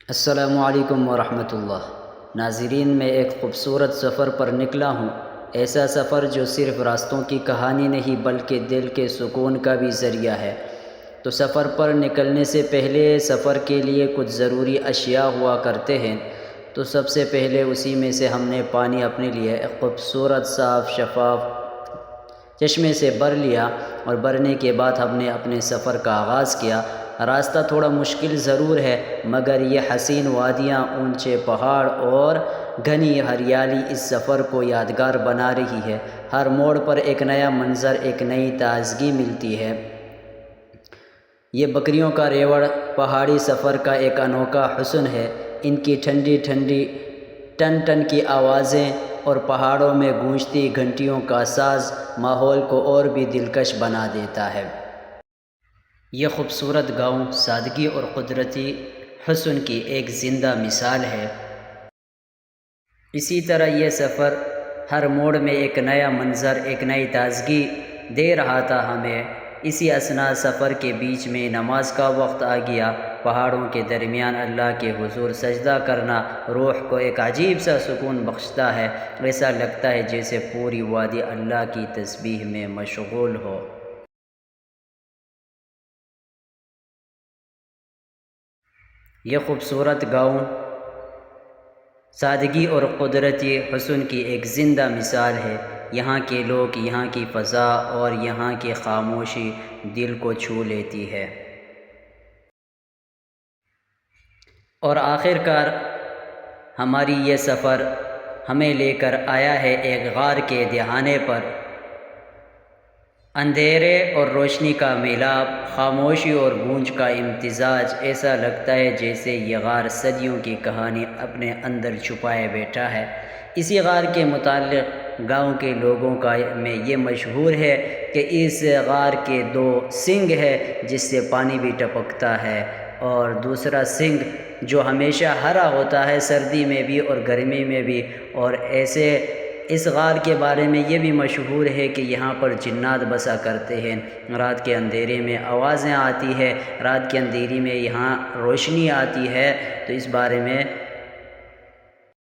السلام علیکم ورحمۃ اللہ۔ ناظرین، میں ایک خوبصورت سفر پر نکلا ہوں، ایسا سفر جو صرف راستوں کی کہانی نہیں بلکہ دل کے سکون کا بھی ذریعہ ہے۔ تو سفر پر نکلنے سے پہلے سفر کے لیے کچھ ضروری اشیاء ہوا کرتے ہیں۔ تو سب سے پہلے اسی میں سے ہم نے پانی اپنے لیے ایک خوبصورت صاف شفاف چشمے سے بھر لیا، اور بھرنے کے بعد ہم نے اپنے سفر کا آغاز کیا۔ راستہ تھوڑا مشکل ضرور ہے، مگر یہ حسین وادیاں، اونچے پہاڑ اور گھنی ہریالی اس سفر کو یادگار بنا رہی ہے۔ ہر موڑ پر ایک نیا منظر، ایک نئی تازگی ملتی ہے۔ یہ بکریوں کا ریوڑ پہاڑی سفر کا ایک انوکھا حسن ہے۔ ان کی ٹھنڈی ٹھنڈی ٹن ٹن کی آوازیں اور پہاڑوں میں گونجتی گھنٹیوں کا ساز ماحول کو اور بھی دلکش بنا دیتا ہے۔ یہ خوبصورت گاؤں سادگی اور قدرتی حسن کی ایک زندہ مثال ہے۔ اسی طرح یہ سفر ہر موڑ میں ایک نیا منظر، ایک نئی تازگی دے رہا تھا ہمیں۔ اسی اثناء سفر کے بیچ میں نماز کا وقت آ گیا۔ پہاڑوں کے درمیان اللہ کے حضور سجدہ کرنا روح کو ایک عجیب سا سکون بخشتا ہے۔ ایسا لگتا ہے جیسے پوری وادی اللہ کی تسبیح میں مشغول ہو۔ یہ خوبصورت گاؤں سادگی اور قدرتی حسن کی ایک زندہ مثال ہے۔ یہاں کے لوگ، یہاں کی فضا اور یہاں کی خاموشی دل کو چھو لیتی ہے۔ اور آخر کار ہماری یہ سفر ہمیں لے کر آیا ہے ایک غار کے دہانے پر۔ اندھیرے اور روشنی کا میلاب، خاموشی اور گونج کا امتزاج، ایسا لگتا ہے جیسے یہ غار صدیوں کی کہانی اپنے اندر چھپائے بیٹھا ہے۔ اسی غار کے متعلق گاؤں کے لوگوں میں یہ مشہور ہے کہ اس غار کے دو سنگ ہے جس سے پانی بھی ٹپکتا ہے، اور دوسرا سنگ جو ہمیشہ ہرا ہوتا ہے، سردی میں بھی اور گرمی میں بھی۔ اور ایسے اس غار کے بارے میں یہ بھی مشہور ہے کہ یہاں پر جنات بسا کرتے ہیں۔ رات کے اندھیرے میں آوازیں آتی ہے، رات کے اندھیری میں یہاں روشنی آتی ہے۔ تو اس بارے میں